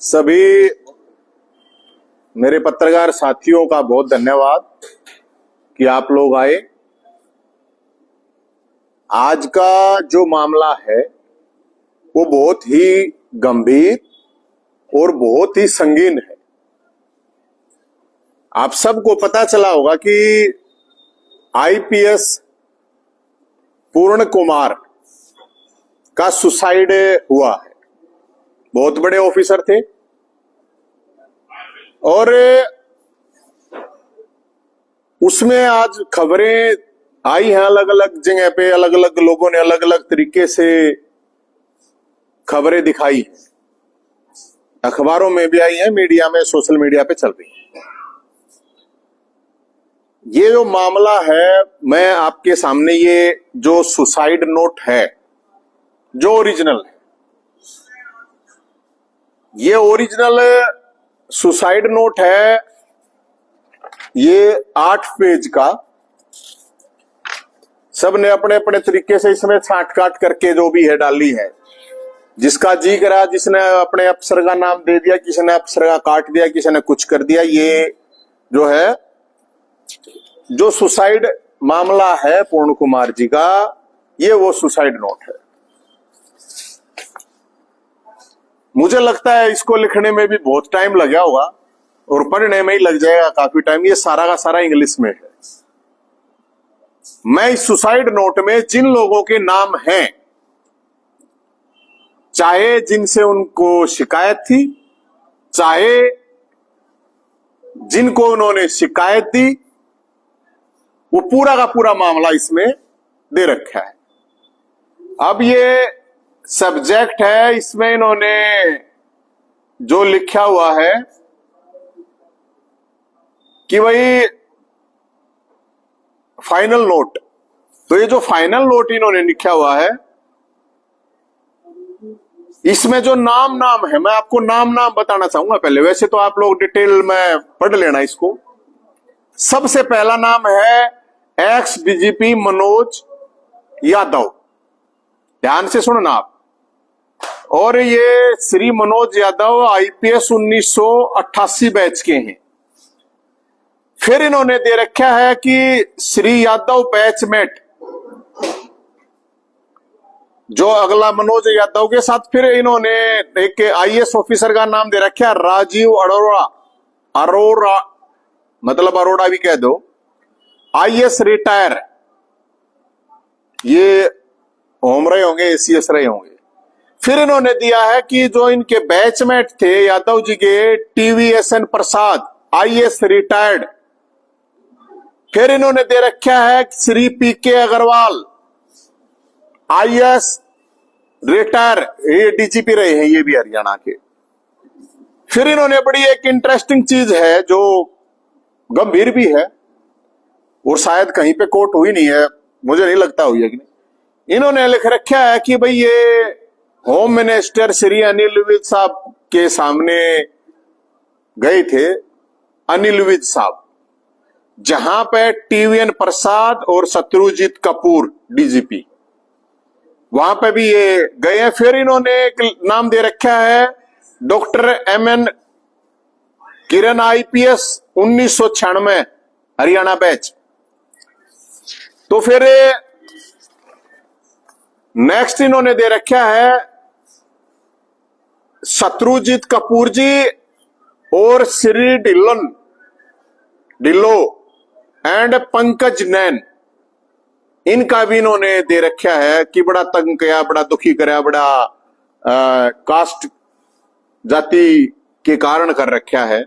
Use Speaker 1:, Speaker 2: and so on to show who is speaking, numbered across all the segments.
Speaker 1: सभी मेरे पत्रकार साथियों का बहुत धन्यवाद कि आप लोग आए। आज का जो मामला है वो बहुत ही गंभीर और बहुत ही संगीन है। आप सबको पता चला होगा कि आईपीएस पूर्ण कुमार का सुसाइड हुआ है। बहुत बड़े ऑफिसर थे और उसमें आज खबरें आई हैं अलग अलग जगह पे, अलग अलग लोगों ने अलग अलग तरीके से खबरें दिखाई, अखबारों में भी आई है, मीडिया में, सोशल मीडिया पे चल रही है। ये जो मामला है, मैं आपके सामने ये जो सुसाइड नोट है, जो ओरिजिनल है, ये ओरिजिनल सुसाइड नोट है। ये 8 पेज का, सब ने अपने अपने तरीके से इसमें छांट काट करके जो भी है डाली है। जिसका जी करा, जिसने अपने अफसर का नाम दे दिया, किसी ने अफसर का काट दिया, किसी ने कुछ कर दिया। ये जो है, जो सुसाइड मामला है पूर्ण कुमार जी का, ये वो सुसाइड नोट है। मुझे लगता है इसको लिखने में भी बहुत टाइम लगा होगा और पढ़ने में ही लग जाएगा काफी टाइम। ये सारा का सारा इंग्लिश में है। मैं इस सुसाइड नोट में जिन लोगों के नाम हैं, चाहे जिनसे उनको शिकायत थी, चाहे जिनको उन्होंने शिकायत दी, वो पूरा का पूरा मामला इसमें दे रखा है। अब ये सब्जेक्ट है, इसमें इन्होंने जो लिखा हुआ है कि भाई फाइनल नोट। तो ये जो फाइनल नोट इन्होंने लिखा हुआ है, इसमें जो नाम है, मैं आपको नाम बताना चाहूंगा पहले। वैसे तो आप लोग डिटेल में पढ़ लेना इसको। सबसे पहला नाम है एक्स डीजीपी मनोज यादव। ध्यान से सुनना आप। और ये श्री मनोज यादव आईपीएस 1988 बैच के हैं। फिर इन्होंने दे रखा है कि श्री यादव बैचमेट, जो अगला मनोज यादव के साथ फिर इन्होंने एक आईएएस ऑफिसर का नाम दे रखा है राजीव अरोड़ा, मतलब अरोड़ा भी कह दो, आईएएस रिटायर। ये होम रहे होंगे, एसीएस रहे होंगे। फिर इन्होंने दिया है कि जो इनके बैचमेट थे यादव जी के, टीवीएसएन प्रसाद, आईएएस रिटायर्ड। फिर इन्होंने दे रखा है श्री पीके अग्रवाल, आईएएस रिटायर, ये डीजीपी रहे हैं, ये भी हरियाणा के। फिर इन्होंने बड़ी एक इंटरेस्टिंग चीज है जो गंभीर भी है और शायद कहीं पे कोर्ट हुई नहीं है, मुझे नहीं लगता हुई है कि नहीं। इन्होंने लिख रखा है कि भाई ये होम मिनिस्टर श्री अनिल विज साहब के सामने गए थे, अनिल विज साहब, जहां पे टीवीएन प्रसाद और शत्रुजीत कपूर डीजीपी, वहां पे भी ये गए हैं। फिर इन्होंने एक नाम दे रखा है डॉक्टर एमएन किरण, आईपीएस 1996 हरियाणा बैच। तो फिर नेक्स्ट इन्होंने दे रखा है शत्रुजीत कपूर जी और श्री ढिल्लो एंड पंकज नैन, इनका भी इन्होंने दे रखा है कि बड़ा तंग किया, बड़ा दुखी कराया, बड़ा कास्ट जाति के कारण कर रखा है।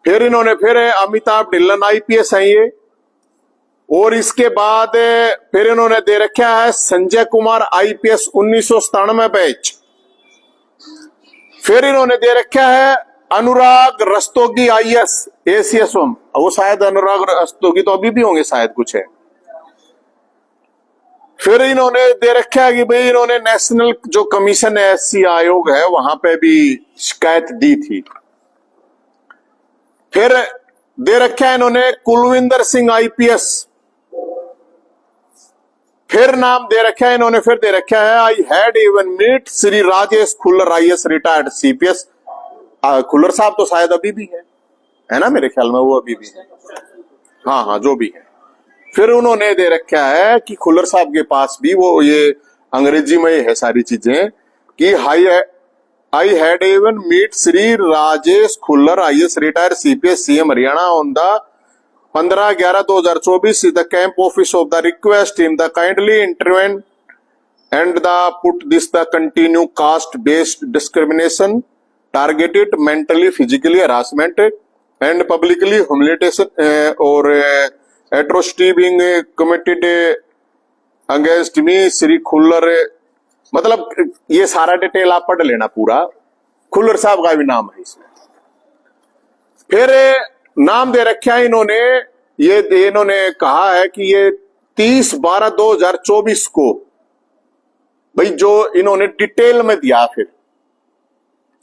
Speaker 1: फिर इन्होंने फिर अमिताभ ढिल्लन आईपीएस है ये। और इसके बाद फिर इन्होंने दे रखा है संजय कुमार आईपीएस 1997 बैच। फिर इन्होंने दे रखा है अनुराग रस्तोगी आईएएस एसीएस, वो शायद अनुराग रस्तोगी तो अभी भी होंगे, शायद कुछ है। फिर इन्होंने दे रखा है कि भाई इन्होंने नेशनल जो कमीशन है, एससी आयोग है, वहां पे भी शिकायत दी थी। फिर दे रखा है इन्होंने कुलविंदर सिंह आईपीएस। फिर नाम दे रखा है इन्होंने, फिर दे रखा है I had even meet Shri Rajesh Khullar IAS retired CPS Khullar साहब तो शायद अभी भी है ना, मेरे ख्याल में वो अभी भी है। हाँ हाँ, जो भी है। फिर उन्होंने दे रखा है कि खुल्लर साहब के पास भी वो ये अंग्रेजी में है सारी चीजें कि I had even meet Shri Rajesh Khullar IAS retire CPS CM Haryana on the 15/11/2024 the camp office of the request in the kindly intervene and the put this the continue caste based discrimination targeted mentally physically harassment and publicly humiliation और atrocity being committed against me Shri Khullar. मतलब ये सारा detail आप पढ़ लेना पूरा, खुल्लर साहब का भी नाम है इसमें। फिर नाम दे रखा है इन्होंने कहा है कि ये 30/12/2024 को भाई जो इन्होंने डिटेल में दिया फिर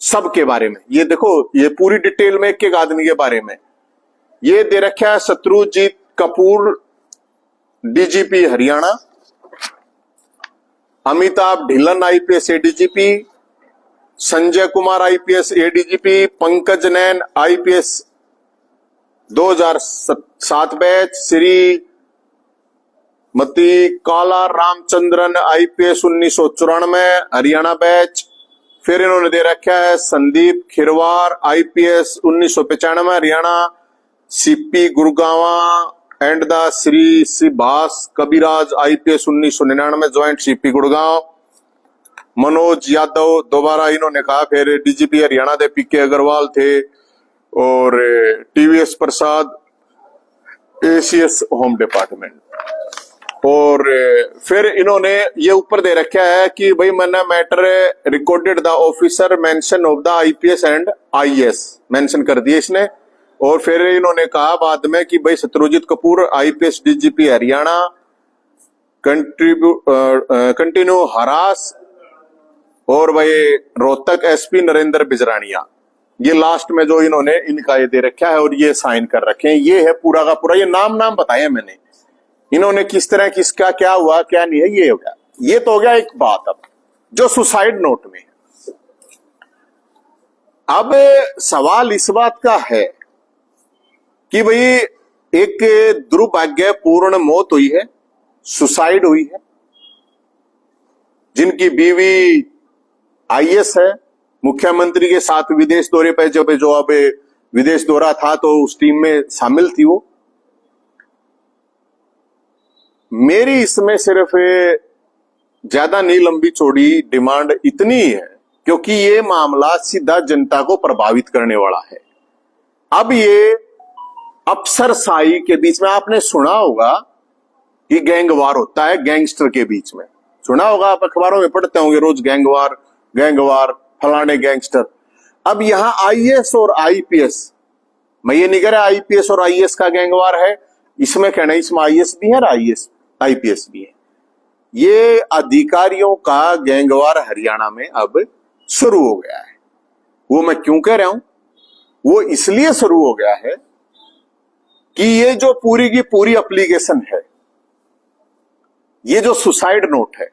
Speaker 1: सबके बारे में, ये देखो ये पूरी डिटेल में एक एक आदमी के बारे में ये दे रखा है। Shatrujeet Kapoor DGP Haryana, Amitabh Dhillon IPS ADGP, Sanjay Kumar IPS ADGP, Pankaj Nain IPS 2007 batch, Shrimati Kala Ramachandran IPS 1994 Haryana batch. फिर इन्होंने दे रखा है Sandeep Khirwar IPS 1995 Haryana, CP Gurugram and the Shri Subhash Kabiraj IPS 1999 joint CP Gurgaon. Manoj Yadav दोबारा इन्होंने कहा। फिर DGP हरियाणा दे PK अग्रवाल थे और TVS प्रसाद ACS होम डिपार्टमेंट। और फिर इन्होंने ये ऊपर दे रखा है कि भाई मैंने matter recorded the officer mention of the IPS and IAS mention कर दिए इसने। और फिर इन्होंने कहा बाद में कि भाई Shatrujeet Kapoor IPS DGP Haryana continue harass, और भाई रोहतक SP नरेंद्र बिजरानिया। ये लास्ट में जो इन्होंने इनका ये दे रखा है और ये साइन कर रखे हैं। ये है पूरा का पूरा, ये नाम बताए मैंने इन्होंने किस तरह किसका क्या हुआ क्या नहीं है। ये हो गया, ये तो हो गया एक बात। अब जो सुसाइड नोट में, अब सवाल इस बात का है कि भाई एक दुर्भाग्यपूर्ण मौत हुई है, सुसाइड हुई है, जिनकी बीवी IAS है, मुख्यमंत्री के साथ विदेश दौरे पे जब जो अब विदेश दौरा था तो उस टीम में शामिल थी वो। मेरी इसमें सिर्फ ज्यादा नहीं लंबी चौड़ी डिमांड इतनी है क्योंकि ये मामला सीधा जनता को प्रभावित करने वाला है। अब ये अफसरशाही के बीच में आपने सुना होगा कि गैंगवार होता है गैंगस्टर के बीच में, सुना होगा आप अखबारों में पढ़ते होंगे रोज गैंगवार फलाने गैंगस्टर। अब यहां IAS और IPS, मैं ये नहीं कह रहा IPS और IAS का गैंगवार है, इसमें कहना इसमें IAS भी है और IPS भी है। ये अधिकारियों का गैंगवार हरियाणा में अब शुरू हो गया है। वो मैं क्यों कह रहा हूं, वो इसलिए शुरू हो गया है कि ये जो पूरी की पूरी एप्लीकेशन है, ये जो सुसाइड नोट है,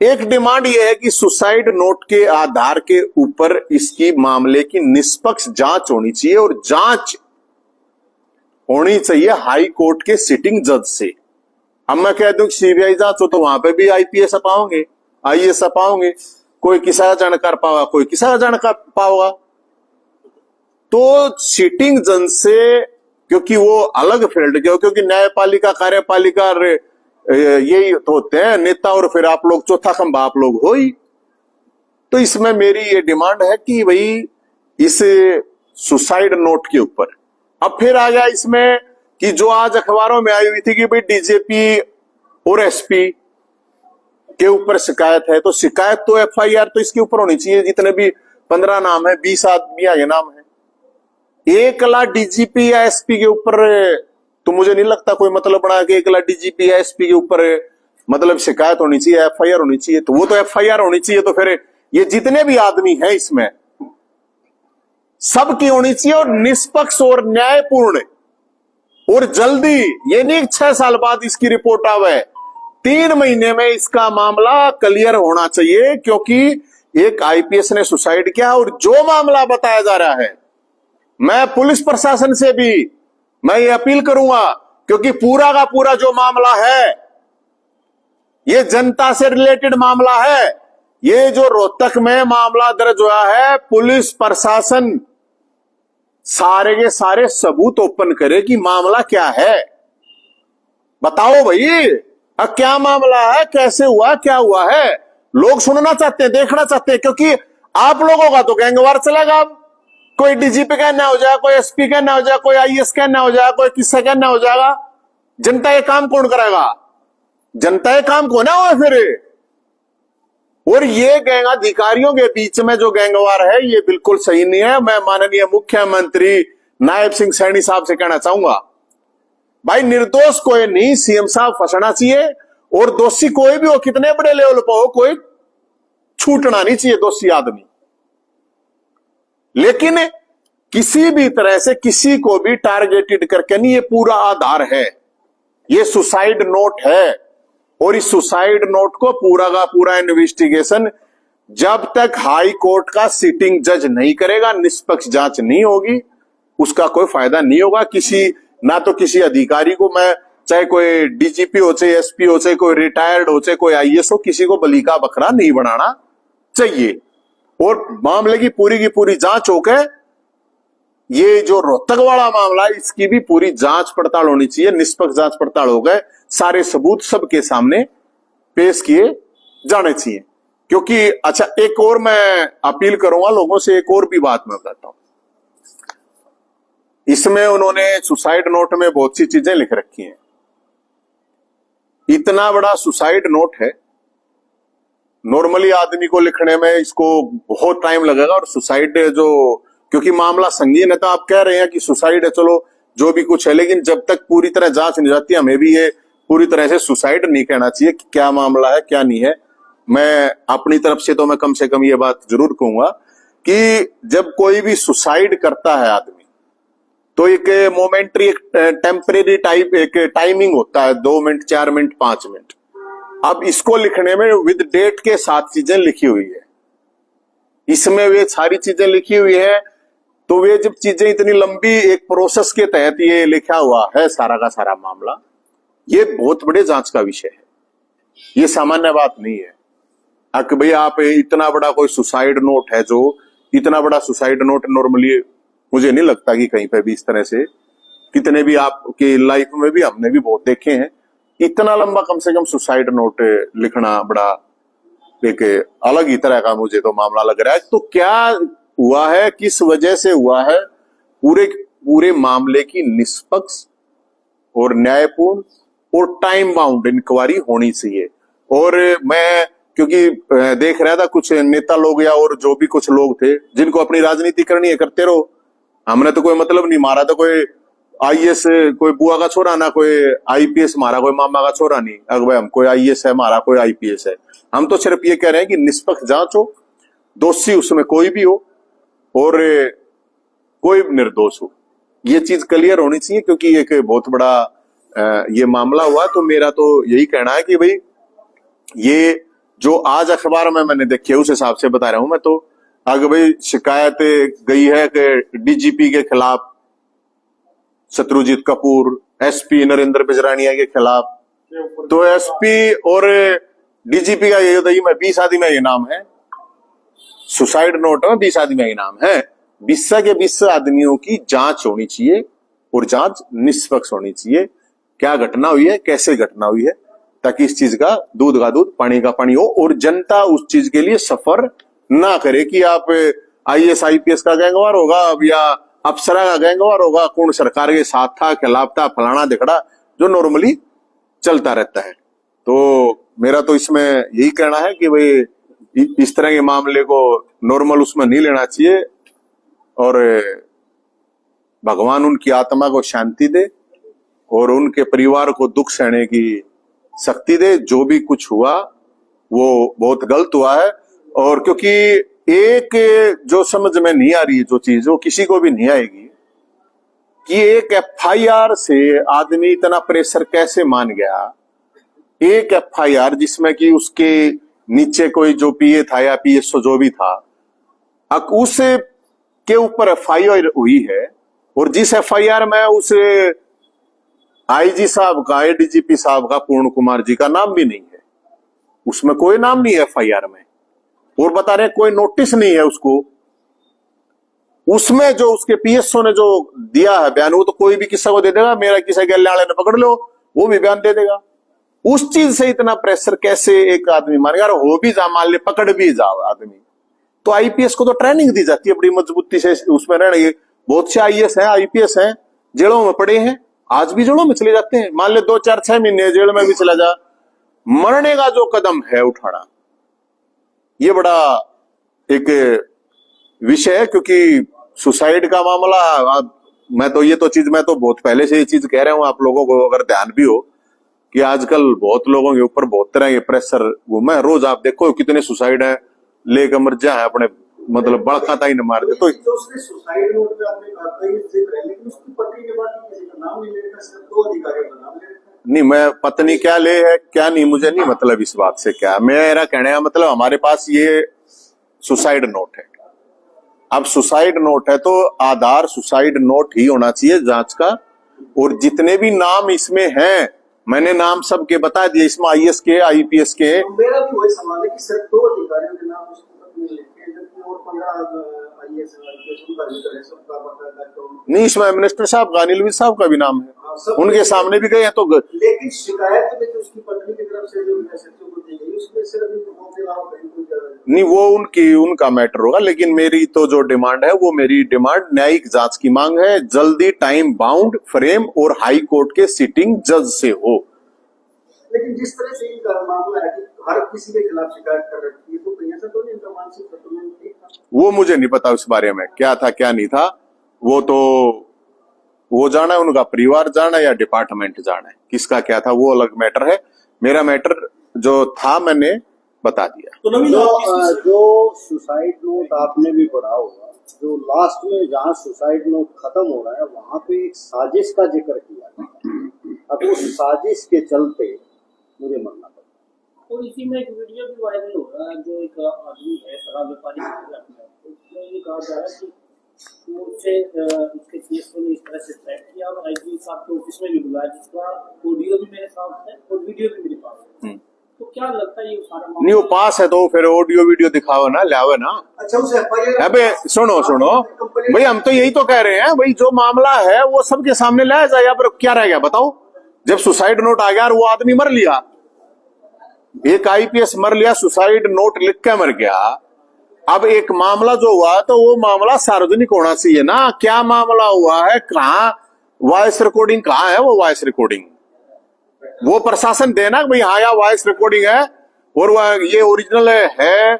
Speaker 1: एक डिमांड ये है कि सुसाइड नोट के आधार के ऊपर इसकी मामले की निष्पक्ष जांच होनी चाहिए और जांच होनी चाहिए हाई कोर्ट के सिटिंग जज से। अब मैं कह दूं CBI जांच हो तो वहां पे भी IPS पाओगे, IAS पाओगे, कोई किसा जानकार पाओगा, कोई किसा जानकार पाओगा। तो सिटिंग जज से, क्योंकि वो अलग फील्ड के हो, क्योंकि न्यायपालिका कार्यपालिका यही तो होते हैं नेता, और फिर आप लोग चौथा खंभा आप लोग हो ही। तो इसमें मेरी ये डिमांड है कि भाई इस सुसाइड नोट के ऊपर अब फिर आ गया इसमें कि जो आज अखबारों में आई हुई थी कि भाई DGP और SP के ऊपर शिकायत है, तो शिकायत तो FIR तो इसके ऊपर होनी चाहिए। जितने भी 15 नाम है, 20 आदमी आगे नाम है, एक ला DGP या SP के ऊपर तो मुझे नहीं लगता कोई मतलब बना के एक ला DGP या SP के ऊपर मतलब शिकायत होनी चाहिए, FIR होनी चाहिए। तो वो तो FIR होनी चाहिए, तो फिर ये जितने भी आदमी हैं इसमें सबकी होनी चाहिए और निष्पक्ष और न्यायपूर्ण और जल्दी। ये नहीं 6 साल बाद इसकी रिपोर्ट आवे, 3 महीने में इसका मामला क्लियर होना चाहिए, क्योंकि एक आईपीएस ने सुसाइड किया, और जो मामला बताया जा रहा है, मैं पुलिस प्रशासन से भी मैं ये अपील करूंगा, क्योंकि पूरा का पूरा जो मामला है ये जनता से रिलेटेड मामला है। ये जो रोहतक में मामला दर्ज हुआ है, पुलिस प्रशासन सारे के सारे सबूत ओपन करे कि मामला क्या है। बताओ भाई, अब क्या मामला है, कैसे हुआ, क्या हुआ है। लोग सुनना चाहते हैं, देखना चाहते हैं, क्योंकि आप लोगों का तो गैंगवार चलेगा। कोई डीजीपी कहना हो जाएगा, कोई एसपी कहना हो जाएगा, कोई आईएएस कहना हो जाएगा, कोई किस्सा कहना हो जाएगा। जनता ये काम कौन कराएगा? जनता ये काम कौन है फिर? और ये गैंग अधिकारियों के बीच में जो गैंगवार है, ये बिल्कुल सही नहीं है। मैं माननीय मुख्यमंत्री नायब सिंह सैनी साहब से कहना चाहूंगा, भाई निर्दोष कोई नहीं, सीएम साहब फंसना चाहिए, और दोषी कोई भी हो, कितने बड़े लेवल पर हो, कोई छूटना नहीं चाहिए दोषी आदमी। लेकिन किसी भी तरह से किसी को भी टारगेटेड करके नहीं, ये पूरा आधार है, ये सुसाइड नोट है। और इस सुसाइड नोट को पूरा का पूरा इन्वेस्टिगेशन जब तक हाई कोर्ट का सिटिंग जज नहीं करेगा, निष्पक्ष जांच नहीं होगी, उसका कोई फायदा नहीं होगा। ना तो किसी अधिकारी को, मैं चाहे कोई डीजीपी हो, चाहे एसपी हो, चाहे कोई रिटायर्ड हो, चाहे कोई आईएएस हो, किसी को बलि का बकरा नहीं बनाना चाहिए। और मामले की पूरी जांच होकर, ये जो रोहतक वाला मामला है, इसकी भी पूरी जांच पड़ताल होनी चाहिए, निष्पक्ष जांच पड़ताल हो गए, सारे सबूत सबके सामने पेश किए जाने चाहिए। क्योंकि अच्छा, एक और मैं अपील करूंगा लोगों से, एक और भी बात मैं बताता हूं। इसमें उन्होंने सुसाइड नोट में बहुत सी चीजें लिख रखी हैं। इतना बड़ा सुसाइड नोट है, नॉर्मली आदमी को लिखने में इसको बहुत टाइम लगेगा। और सुसाइड जो, क्योंकि मामला संगीन है, तो आप कह रहे हैं कि सुसाइड है, चलो जो भी कुछ है, लेकिन जब तक पूरी तरह जांच नहीं जाती, हमें भी ये पूरी तरह से सुसाइड नहीं कहना चाहिए कि क्या मामला है क्या नहीं है। मैं अपनी तरफ से तो मैं कम से कम ये बात जरूर कहूंगा कि जब कोई भी सुसाइड करता है आदमी, तो एक मोमेंट्री, एक टेम्परेरी टाइप, एक टाइमिंग होता है, 2 मिनट, 4 मिनट, 5 मिनट। अब इसको लिखने में विद डेट के साथ चीजें लिखी हुई है, इसमें वे सारी चीजें लिखी हुई है। तो वे जब चीजें इतनी लंबी एक प्रोसेस के तहत ये लिखा हुआ है सारा का सारा मामला, ये बहुत बड़े जांच का विषय है, ये सामान्य बात नहीं है। अक भाई आप इतना बड़ा कोई सुसाइड नोट है, जो इतना बड़ा सुसाइड नोट नॉर्मली मुझे नहीं लगता कि कहीं पे भी इस तरह से, कितने भी आपके लाइफ में भी हमने भी बहुत देखे हैं, इतना लंबा कम से कम सुसाइड नोट लिखना बड़ा एक अलग ही तरह का मुझे तो मामला लग रहा है। तो क्या हुआ है, किस वजह से हुआ है, पूरे मामले की निष्पक्ष और न्यायपूर्ण और टाइम बाउंड इंक्वायरी होनी चाहिए। और मैं क्योंकि देख रहा था कुछ नेता लोग या और जो भी कुछ लोग थे जिनको अपनी राजनीति करनी है, करते रहो, हमने तो कोई मतलब नहीं मारा था, कोई आईएएस कोई बुआ का छोरा ना कोई आईपीएस मारा, कोई मामा का छोरा नहीं, अगर भाई हम कोई आईएएस है मारा, कोई आईपीएस है। हम तो सिर्फ ये कह रहे हैं कि निष्पक्ष जांच हो, दोषी उसमें कोई भी हो और कोई निर्दोष हो, ये चीज क्लियर होनी चाहिए। क्योंकि एक बहुत बड़ा ये मामला हुआ, तो मेरा तो यही कहना है कि भाई ये जो आज अखबार में मैंने देखे उस हिसाब से बता रहा हूं मैं। तो आगे भाई शिकायत गई है कि डीजीपी के खिलाफ शत्रुजीत कपूर, एसपी नरेंद्र बिजरानिया के खिलाफ, तो एसपी और डीजीपी का ये होता है, मैं 20 आदमी में ये नाम है, सुसाइड नोट में 20 आदमी का नाम है। 20 के 20 आदमियों की जांच होनी चाहिए और जांच निष्पक्ष होनी चाहिए। क्या घटना हुई है, कैसे घटना हुई है, ताकि इस चीज का दूध का दूध पानी का पानी हो और जनता उस चीज के लिए सफर ना करे कि आप आईएएस आईपीएस का गैंगवार होगा अब या अफसरा का गैंगवार होगा, कौन सरकार के साथ था, खिलाफ था, फलाना दिखड़ा, जो नॉर्मली चलता रहता है। तो मेरा तो इसमें यही कहना है कि भाई इस तरह के मामले को नॉर्मल उसमें नहीं लेना चाहिए और भगवान उनकी आत्मा को शांति दे और उनके परिवार को दुख सहने की शक्ति दे। जो भी कुछ हुआ वो बहुत गलत हुआ है। और क्योंकि एक जो समझ में नहीं आ रही है जो चीज, वो किसी को भी नहीं आएगी कि एक एफआईआर से आदमी इतना प्रेशर कैसे मान गया। एक एफआईआर जिसमें कि उसके नीचे कोई जो पीए था या पीएसओ जो भी था, उस के ऊपर एफआईआर हुई है, और जिस एफआईआर में उस आईजी साहब का, एडीजीपी साहब का, पूर्ण कुमार जी का नाम भी नहीं है, उसमें कोई नाम नहीं है एफआईआर में, और बता रहे कोई नोटिस नहीं है उसको। उसमें जो उसके पीएसओ ने जो दिया है बयान, वो तो कोई भी किस्सा को दे देगा, मेरा किसी गले ने पकड़ लो, वो भी बयान दे देगा। उस चीज से इतना प्रेशर कैसे एक आदमी मारेगा? और हो भी जा, मान ले पकड़ भी जाओ आदमी, तो आईपीएस को तो ट्रेनिंग दी जाती है बड़ी मजबूती से उसमें रहने। बहुत से आईएएस हैं, आईपीएस हैं, जेलों में पड़े हैं, आज भी जेलों में चले जाते हैं। मान ले 2-4-6 महीने जेल में भी चला जा, मरने का जो कदम है उठाना, ये बड़ा एक विषय है। क्योंकि सुसाइड का मामला, मैं तो बहुत पहले से ये चीज कह रहा हूं आप लोगों को, अगर ध्यान भी हो कि आजकल बहुत लोगों के ऊपर बहुत तरह के प्रेशर घूमे। रोज आप देखो कितने सुसाइड है, लेकर मर जाए अपने, मतलब बड़का ताई न मार दे। तो
Speaker 2: सुसाइड नोट पे आपने कहा था ये जिक्र है, लेकिन उसकी पत्नी के बाद किसी का नाम नहीं ले रखा, सिर्फ 2 अधिकारियों का नाम ले रखा।
Speaker 1: नहीं, मैं पत्नी क्या ले है क्या नहीं, मुझे नहीं मतलब इस बात से। क्या मेरा कहने का मतलब, हमारे पास ये सुसाइड नोट है। अब सुसाइड नोट है तो आधार सुसाइड नोट ही होना चाहिए जांच का, और जितने भी नाम इसमें हैं, मैंने नाम सबके बता दिए, इसमें आईएएस के, आईपीएस के।
Speaker 2: मेरा भी वही सवाल है कि सिर्फ 2 अधिकारियों के नाम उसकी पत्नी लिखे हैं, जबकि और 15 आईएएस उनका जिक्र है, सबका बकायदा। तो
Speaker 1: नहीं, इसमें मिनिस्टर साहब का, अनिल विज साहब का भी नाम है, उनके सामने भी गए हैं। तो
Speaker 2: लेकिन शिकायत में जो उसकी पत्नी की तरफ से जो सचिव को दी गई, उसमें सिर्फ के अलावा कहीं कोई
Speaker 1: नहीं, वो उनका मैटर होगा। लेकिन मेरी तो जो डिमांड है, वो मेरी डिमांड न्यायिक जांच की मांग है, जल्दी टाइम बाउंड फ्रेम और हाई कोर्ट के सिटिंग जज से हो।
Speaker 2: लेकिन जिस तरह से इनका मामला है कि हर किसी के खिलाफ शिकायत कर रखी है, तो कहीं ऐसा तो नहीं इनका मानसिक संतुलन ठीक था?
Speaker 1: वो मुझे नहीं पता उस बारे में क्या था क्या नहीं था, वो जाना है, उनका परिवार जाना है या डिपार्टमेंट जाना है, किसका क्या था वो अलग मैटर है। मेरा मैटर जो था मैंने बता दिया।
Speaker 3: तो जो सुसाइड नोट आपने भी पढ़ा होगा, जो लास्ट में जहाँ सुसाइड नोट खत्म हो रहा है, वहां पे एक साजिश का जिक्र किया गया। अब उस साजिश के चलते मुझे मरना पड़ा।
Speaker 4: और इसी में एक वीडियो भी वायरल हो रहा है, जो एक आदमी है शराब व्यापारी, उसमें ये कहा जा रहा है कि उससे उसके केस को इस तरह से ट्रैक किया और आईजी साहब के ऑफिस में भी बुलाया, जिसका ऑडियो भी मेरे साथ है और वीडियो भी मेरे पास है। तो क्या लगता है ये सारा
Speaker 1: नहीं, वो पास है तो फिर ऑडियो वीडियो दिखाओ ना, लाओ ना।
Speaker 2: अच्छा, उस एफआईआर
Speaker 1: अबे सुनो भाई, हम तो यही तो कह रहे हैं भाई, जो मामला है वो सबके सामने लाया जाए। या पर क्या रह गया बताओ? जब सुसाइड नोट आ गया और वो आदमी मर लिया, एक आईपीएस मर लिया, सुसाइड नोट लिख के मर गया। अब एक मामला जो हुआ तो वो मामला सार्वजनिक होना चाहिए ना। क्या मामला हुआ है, कहाँ वॉइस रिकॉर्डिंग, कहाँ है वो वॉइस रिकॉर्डिंग? वो प्रशासन देना भाई, हाँ या वॉइस रिकॉर्डिंग है और ये ओरिजिनल है।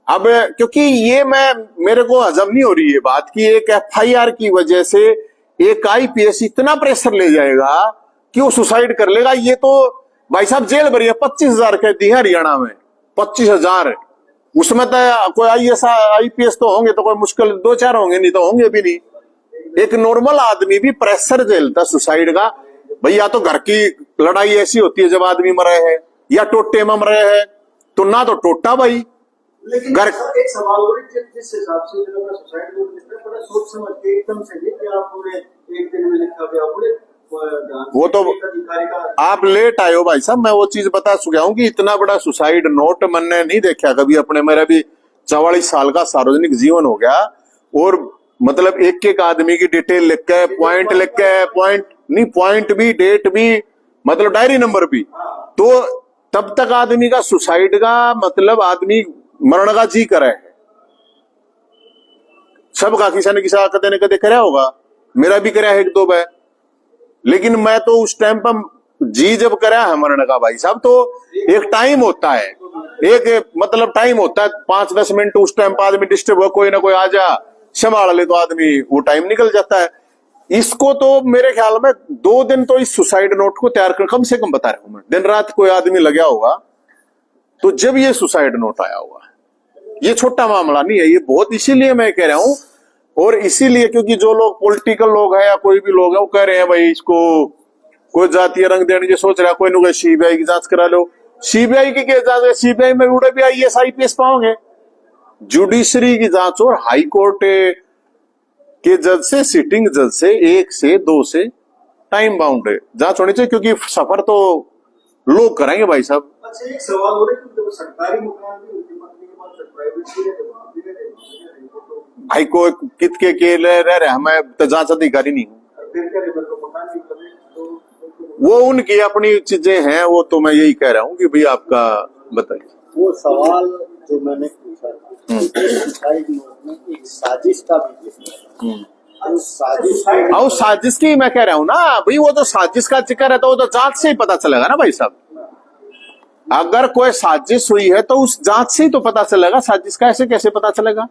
Speaker 1: अब क्योंकि ये मेरे को हजम नहीं हो रही है बात की, एक एफआईआर की वजह से एक आईपीएस इतना प्रेशर ले जाएगा कि वो सुसाइड कर लेगा। ये तो भाई साहब जेल भरी है, 25,000 कहती है हरियाणा में, 25,000। उसमें तो कोई आईपीएस तो होंगे तो कोई मुश्किल 2-4 होंगे, नहीं तो होंगे भी नहीं। एक नॉर्मल आदमी भी प्रेशर झेलता सुसाइड का। भाई या तो घर की लड़ाई ऐसी होती है जब आदमी मरे है, या टोटे में मरे है, तो ना तो टोटा भाई।
Speaker 2: लेकिन घर एक सवाल और जिस हिसाब से सुसाइड नोट लिखना बड़ा सोच समझ के एकदम से नहीं कि आप पूरे एक दिन में लिखा गया, पूरे
Speaker 1: वो तो आप लेट आए हो भाई साहब। मैं वो चीज बता चुका हूं कि इतना बड़ा सुसाइड नोट मैंने नहीं देखा कभी अपने। मेरा भी 44 साल का सार्वजनिक जीवन हो गया, और मतलब एक एक आदमी की डिटेल लिख के, पॉइंट लिख के, पॉइंट भी, डेट भी, मतलब डायरी नंबर भी। तो तब तक आदमी का सुसाइड का मतलब आदमी मरण का जी करे है। सबका किसी ने किसी कदे न कदे कराया होगा, मेरा भी कराया 1-2 बार। लेकिन मैं तो उस टाइम पर जी जब कराया है मरण का भाई साहब, तो एक टाइम होता है, एक मतलब टाइम होता है 5-10 मिनट। उस टाइम पर आदमी डिस्टर्ब हो, कोई ना कोई आ जा संभाल ले तो आदमी, वो टाइम निकल जाता है। इसको तो मेरे ख्याल में 2 दिन तो इस सुसाइड नोट को तैयार कर, कम से कम बता रहा हूं मैं, दिन रात कोई आदमी लगा होगा। तो जब ये सुसाइड नोट आया होगा, ये छोटा मामला नहीं है, ये बहुत, इसीलिए मैं कह रहा हूं। और इसीलिए क्योंकि जो लोग पॉलिटिकल लोग हैं या कोई भी लोग है, वो कह रहे हैं भाई इसको कोई जातीय रंग देने की सोच रहा है, कोई ना कोई सीबीआई की जांच करा लो। सीबीआई की केस जांच, सीबीआई में उड़े भी IAS IPS पाओगे। जुडिशरी की जांच और हाई कोर्ट के जज से, सिटिंग जज से 1 से 2 से टाइम बाउंड है जांच होनी चाहिए, क्योंकि सफर तो लोग कराएंगे भाई साहब।
Speaker 2: अच्छा, एक सवाल हो रहा है कि सरकारी मकान भी उनकी पत्नी के पास प्राइवेट भी रहते, वहां भी रहते,
Speaker 1: भाई को कित के रह रहे, हमें तो जांच अधिकारी नहीं हूँ,
Speaker 2: फिर क्या रेबर को मकान भी करे तो
Speaker 1: वो उनकी अपनी चीजें हैं। वो तो मैं यही कह रहा हूँ कि भाई आपका बताइए।
Speaker 3: वो सवाल जो मैंने पूछा था, सुसाइड नोट में एक साजिश का भी जिक्र है।
Speaker 1: और साजिश की मैं कह रहा हूँ ना भाई, वो तो साजिश का जिक्र है तो वो तो जांच से ही पता चलेगा ना भाई साहब। अगर कोई साजिश हुई है तो उस जांच से ही तो पता चलेगा, साजिश का ऐसे कैसे पता चलेगा?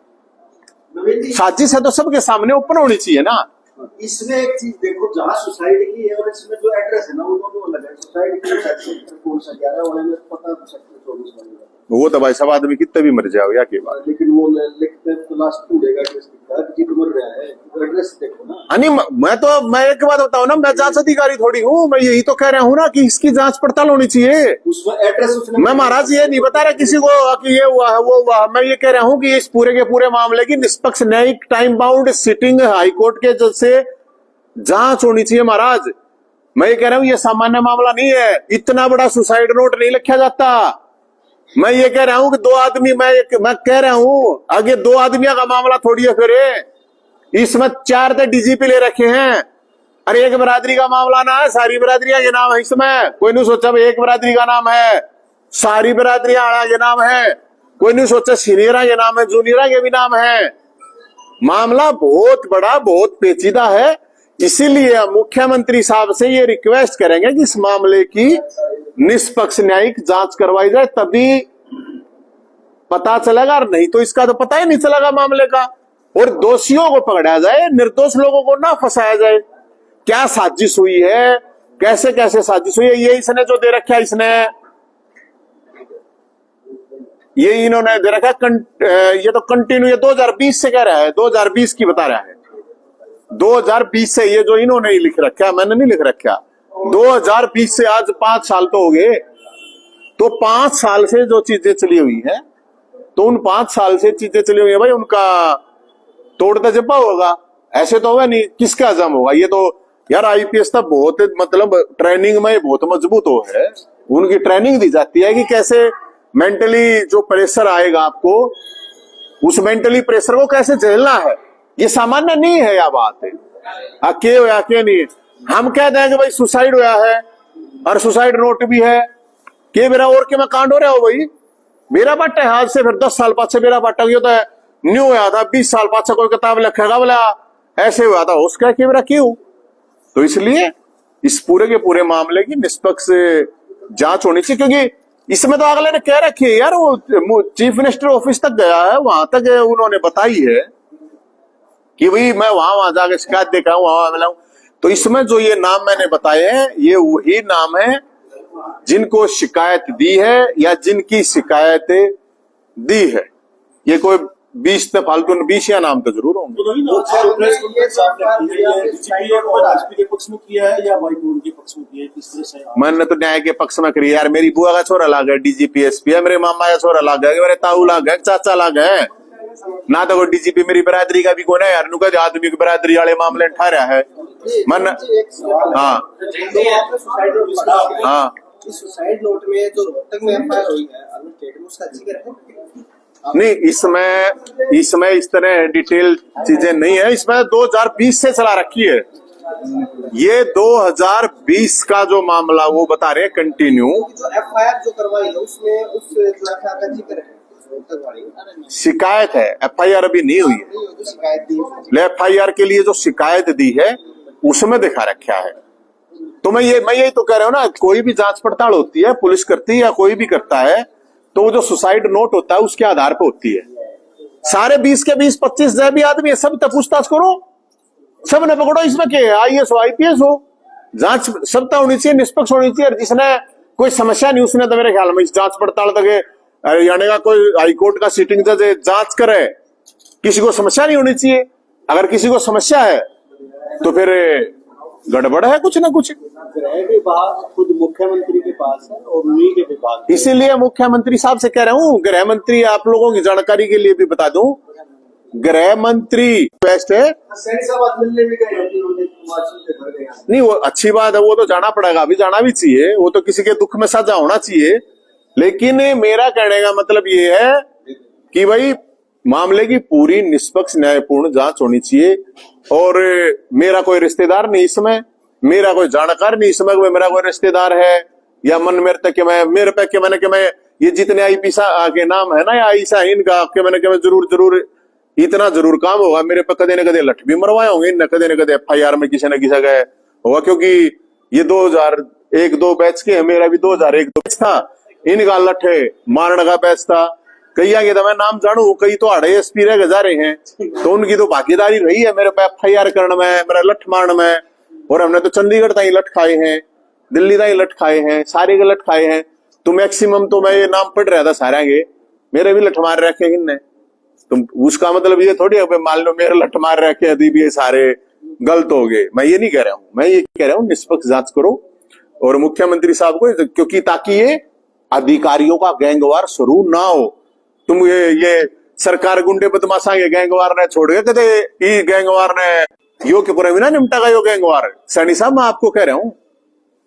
Speaker 2: नवीन जी,
Speaker 1: साजिश है तो सबके सामने ओपन होनी चाहिए ना।
Speaker 2: इसमें एक चीज देखो, जहाँ सुसाइड की है और इसमें जो एड्रेस है ना वो दोनों अलग है। सुसाइड की कौन सा 11 वाले में पता तो सकते 24 वाले में,
Speaker 1: वो तो भाई सब आदमी कितने भी मर जाओ या के बाद,
Speaker 2: लेकिन वो लिखते तो लास्ट टूटेगा एड्रेस लिखता है कि मर रहा है, एड्रेस देखो ना।
Speaker 1: नहीं मैं एक बात बताऊं ना, मैं जांच अधिकारी थोड़ी हूँ, मैं यही तो कह रहा हूँ ना कि इसकी जांच पड़ताल होनी चाहिए।
Speaker 2: उसमें एड्रेस उसने,
Speaker 1: मैं महाराज ये नहीं बता रहा किसी को कि ये हुआ है वो हुआ है, मैं ये कह रहा हूँ कि इस पूरे के पूरे मामले की निष्पक्ष न्यायिक टाइम बाउंड सिटिंग हाईकोर्ट के जज से जांच होनी चाहिए महाराज। मैं ये कह रहा हूँ ये सामान्य मामला नहीं है, इतना बड़ा सुसाइड नोट नहीं लिखा जाता। मैं ये कह रहा हूँ कि 2 आदमी, मैं कह रहा हूँ आगे 2 आदमियों का मामला थोड़ी है, फिर इसमें 4 तो DGP ले रखे हैं। अरे एक बिरादरी का मामला ना है, सारी बिरादरियां ये नाम है इसमें। कोई नहीं सोचा एक बिरादरी का नाम है, सारी बिरादरियां ये नाम है। कोई नहीं सोचा सीनियरा ये नाम है, जूनियरा ये भी नाम है। मामला बहुत बड़ा, बहुत पेचीदा है। इसीलिए मुख्यमंत्री साहब से ये रिक्वेस्ट करेंगे कि इस मामले की निष्पक्ष न्यायिक जांच करवाई जाए, तभी पता चलेगा, नहीं तो इसका तो पता ही नहीं चलेगा मामले का। और दोषियों को पकड़ा जाए, निर्दोष लोगों को ना फंसाया जाए। क्या साजिश हुई है, कैसे कैसे साजिश हुई है, ये इसने जो दे रखा है, इसने ये इन्होंने दे रखा है। ये तो कंटिन्यू, ये 2020 से कह रहा है, 2020 की बता रहा है। 2020 से ये जो इन्होंने ही लिख रखा है, मैंने नहीं लिख रखा। 2020 से आज 5 साल तो हो गए। तो 5 साल से जो चीजें चली हुई है, तो उन 5 साल से चीजें चली हुई है भाई, उनका तोड़ता जपा होगा, ऐसे तो होगा नहीं। किसका जम होगा? ये तो यार IPS तो बहुत मतलब ट्रेनिंग में बहुत मजबूत हो है, उनकी ट्रेनिंग दी जाती है कि कैसे मेंटली जो प्रेशर आएगा आपको, उस मेंटली प्रेशर को कैसे झेलना है। ये सामान्य नहीं है, यह बात है। अके हो या के नहीं, हम कह देंगे भाई सुसाइड हुआ है और सुसाइड नोट भी है कि मेरा और के मैं कांड हो रहा हो भाई, मेरा बट्टा है आज से फिर 10 साल पाछे मेरा बट्टा तो है न्यू हुआ था, 20 साल पाछे कोई किताब लिखेगा बोला ऐसे हुआ था, उसका कि मेरा क्यों। तो इसलिए इस पूरे के पूरे मामले की निष्पक्ष जांच होनी चाहिए, क्योंकि इसमें तो अगले ने कह रखी है यार, वो चीफ मिनिस्टर ऑफिस तक गया है, वहां तक उन्होंने बताई है कि भाई मैं वहां जाकर शिकायत देकर आऊं, वहां मिलाऊं। तो इसमें जो ये नाम मैंने बताए हैं, ये वही नाम है जिनको शिकायत दी है या जिनकी शिकायत दी है। ये कोई 20 तो फालतू 20 या नाम तो जरूर होंगे। मैंने तो न्याय के पक्ष में करी यार, मेरी बुआ का छोरा लाग है DGP SP है, मेरे मामा का छोरा लाग है, मेरे ताऊ लाग है, चाचा लाग है ना। तो DGP मेरी बिरादरी का भी कौन है यार, नुका आदमी की बिरादरी वाले मामले ठा रहा है मन। हाँ हाँ,
Speaker 5: सुसाइड नोट में जो रोहतक में FIR हुई है, उसका जिक्र है
Speaker 1: नहीं इसमें इस तरह डिटेल चीजें नहीं है। इसमें 2020 से चला रखी है, ये 2020 का जो मामला वो बता रहे हैं कंटिन्यू।
Speaker 5: जो FIR जो करवाई है उसमें उस जो FIR का जिक्र है, रोहतक वाली
Speaker 1: शिकायत है, FIR अभी नहीं हुई है।
Speaker 5: जो शिकायत दी,
Speaker 1: FIR के लिए जो शिकायत दी है उसमें दिखा रखा है। तो मैं यही तो कह रहा हूँ ना, कोई भी जांच पड़ताल होती है, पुलिस करती है या कोई भी करता है, तो वो जो सुसाइड नोट होता है उसके आधार पर होती है। सारे 20 के 20 25 जो भी आदमी है, सब तक पूछताछ करो, सब ने पकड़ो। इसमें क्या है, IAS हो IPS हो, जांच सबता होनी चाहिए, निष्पक्ष होनी चाहिए। और जिसने कोई समस्या नहीं, उसने तो मेरे ख्याल में इस जांच पड़ताल तक हरियाणा का कोई हाईकोर्ट का सिटिंग जज जांच करे, किसी को समस्या नहीं होनी चाहिए। अगर किसी को समस्या है तो फिर गड़बड़ है कुछ ना कुछ।
Speaker 3: गृह विभाग खुद मुख्यमंत्री के पास है और उन्हीं के विभाग में।
Speaker 1: इसीलिए मुख्यमंत्री साहब से कह रहा हूँ, गृह मंत्री, आप लोगों की जानकारी के लिए भी बता दूं, गृह मंत्री बेस्ट है।
Speaker 2: सैनी साहब आज मिलने भी गए हैं, उन्होंने हिमाचल के घर गए हैं।
Speaker 1: नहीं वो अच्छी बात है, वो तो जाना पड़ेगा, अभी जाना भी चाहिए, वो तो किसी के दुख में साझा होना चाहिए। लेकिन मेरा कहने का मतलब ये है कि भाई मामले की पूरी निष्पक्ष न्यायपूर्ण जांच होनी चाहिए। और मेरा कोई रिश्तेदार नहीं इसमें, मेरा कोई जानकार नहीं इसमें, मेरा कोई रिश्तेदार है या मन मेरे तक मेरे पे के मैंने कि मैं ये जितने आईपीएस के नाम है ना या ऐसा इनका के मैंने कि मैं जरूर इतना जरूर काम होगा मेरे पे, कदे न कदे लठ भी मरवाए होंगे न कदे FIR में किसी न किसी का होगा, क्योंकि ये 2001-2 बैच के है, मेरा भी 2001-2 बैच था, इनका लठ मारने का बैच था। कई आगे तो मैं नाम जानू, कई तो ASP रह जा रहे हैं, तो उनकी तो भागीदारी रही है मेरे पे FIR करने में, मेरा लठ मारने में। और हमने तो चंडीगढ़ ताई लठ खाए हैं, दिल्ली ताई लठ खाए हैं, सारे के लठ खाए हैं। तो मैक्सिमम तो मैं ये नाम पढ़ रहा था सारे के, मेरे भी लठ मार रखे इनने। तुम उसका मतलब ये थोड़ी है मान लो मेरे लठ मार रखे अभी भी ये सारे गलत हो गए। मैं ये नहीं कह रहा हूं, मैं ये कह रहा हूं निष्पक्ष जांच करो और मुख्यमंत्री साहब को, क्योंकि ताकि ये अधिकारियों का गैंगवार शुरू ना हो। तुम ये सरकार गुंडे बदमाशा के गैंगवार ने छोड़ गए कदे ये गैंगवार ने यो के पूरा भी ना निपटा गया यो गैंगवार। सैनी साहब मैं आपको कह रहा हूं,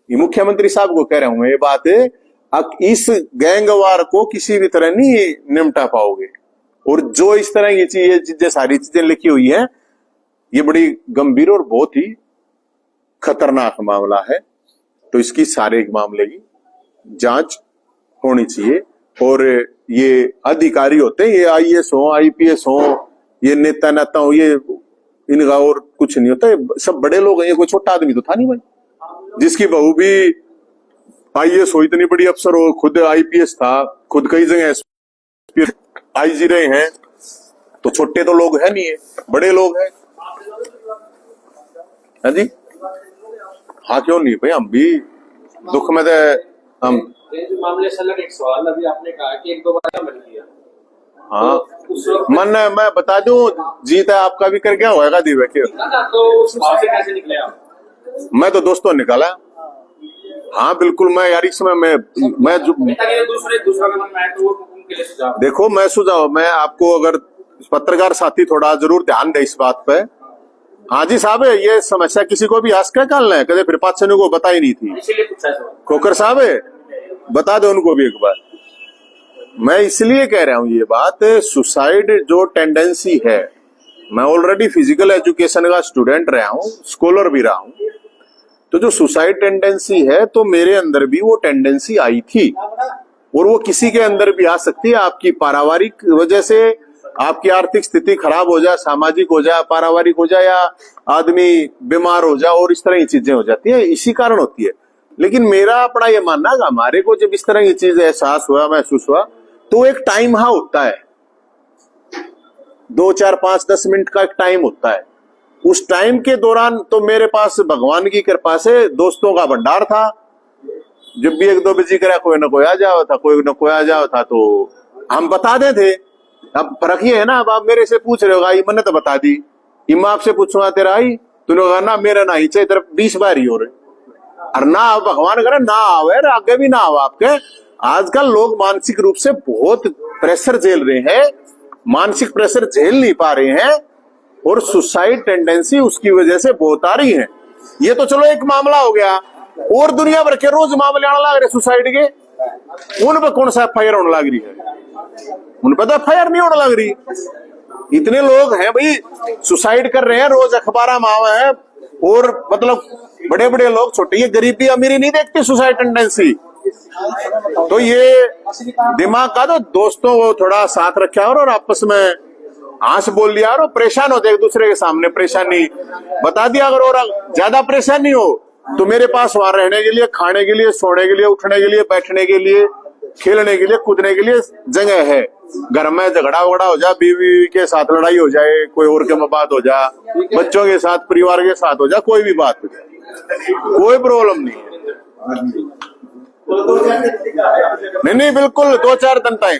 Speaker 1: ये मुख्यमंत्री साहब को कह रहा हूं, ये बात है अब इस गैंगवार को किसी भी तरह नहीं निपटा पाओगे। और जो इस तरह की चीजें सारी चीजें लिखी हुई हैं, ये बड़ी गंभीर और बहुत ही खतरनाक मामला है। तो इसकी सारे मामले की जांच होनी चाहिए। और ये अधिकारी होते हैं, ये IAS हो, IPS हो, ये नेता हो, ये इनका और कुछ नहीं होता, ये सब बड़े लोग हैं। ये कोई छोटा आदमी तो था नहीं भाई, जिसकी बहू भी IAS हो, इतनी बड़ी अफसर हो, खुद IPS था, खुद कई जगह IG रहे हैं, तो छोटे तो लोग है नहीं है, बड़े लोग हैं। हाँ जी, हाँ क्यों नहीं भाई, हम भी दुख में हम
Speaker 6: मामले से अलग एक सवाल, अभी आपने कहा कि 1-2 बार मन किया।
Speaker 1: हाँ
Speaker 6: तो
Speaker 1: मन मैं बता दूं, जीत है आपका भी कर क्या होगा दीवे के,
Speaker 6: तो उस भाव से कैसे निकले आप?
Speaker 1: मैं तो दोस्तों निकाला। हाँ बिल्कुल, मैं यार इस समय मैं
Speaker 6: दूसरा का मन में आए तो वो उनके लिए सुझाव।
Speaker 1: देखो मैं सुझाव, मैं आपको अगर पत्रकार साथी थोड़ा जरूर ध्यान दे इस बात पे। हाँ जी साहब, ये समस्या किसी को भी आज क्या काल है, कदे फिर पाँच को बता ही नहीं थी,
Speaker 6: इसीलिए पूछा सवाल।
Speaker 1: खोकर साहब बता दो उनको भी एक बार। मैं इसलिए कह रहा हूं ये बात, सुसाइड जो टेंडेंसी है, मैं ऑलरेडी फिजिकल एजुकेशन का स्टूडेंट रहा हूं, स्कॉलर भी रहा हूं, तो जो सुसाइड टेंडेंसी है तो मेरे अंदर भी वो टेंडेंसी आई थी और वो किसी के अंदर भी आ सकती है। आपकी पारिवारिक वजह से आपकी आर्थिक स्थिति खराब हो जाए, सामाजिक हो जाए, पारिवारिक हो जाए, या आदमी बीमार हो जाए और इस तरह की चीजें हो जाती है, इसी कारण होती है। लेकिन मेरा अपना ये मानना है, हमारे को जब इस तरह की चीज एहसास हुआ, महसूस हुआ, तो एक टाइम हाँ होता है, 2, 4, 5, 10 मिनट का एक टाइम होता है। उस टाइम के दौरान तो मेरे पास भगवान की कृपा से दोस्तों का भंडार था। जब भी 1-2 बजे करा कोई ना कोई आ जाओ था, कोई ना कोई आ जाओ था, तो हम बता दे थे। अब फर्क ये है ना, अब आप मेरे से पूछ रहे होगा, मैंने तो बता दी, मैं आपसे पूछूंगा तेरा आई, तूने कहा ना मेरा ना ही चाहिए, तेरा 20 बार ही हो रहे, और ना भगवान करे ना आवे, आगे भी ना आवे आपके। आजकल लोग मानसिक रूप से बहुत प्रेशर झेल रहे हैं, मानसिक प्रेशर झेल नहीं पा रहे हैं और सुसाइड टेंडेंसी उसकी वजह से बहुत आ रही है। ये तो चलो एक मामला हो गया, और दुनिया भर के रोज मामले आने लग रहे सुसाइड के। उन पर कौन सा FIR होने लग रही है? उन पर तो FIR नहीं होने लग रही। इतने लोग हैं भाई सुसाइड कर रहे हैं, रोज अखबार में आवे हैं, और मतलब बड़े बड़े लोग, छोटे, ये गरीबी अमीरी नहीं देखते सुसाइड टेंडेंसी। तो ये दिमाग का तो दोस्तों वो थोड़ा साथ रखा और आपस में आंस बोल दिया और परेशान होते एक दूसरे के सामने, परेशानी बता दिया। अगर और ज्यादा परेशानी हो तो मेरे पास वहां रहने के लिए, खाने के लिए, सोने के लिए, उठने के लिए, बैठने के लिए, खेलने के लिए, कूदने के लिए जगह है। घर में झगड़ा वगड़ा हो जाए, बीवी के साथ लड़ाई हो जाए, कोई और के में बात हो जाए, बच्चों के साथ, परिवार के साथ हो जाए, कोई भी बात हो जाए, कोई प्रॉब्लम नहीं है। नहीं बिल्कुल 2-4 दिन टाइम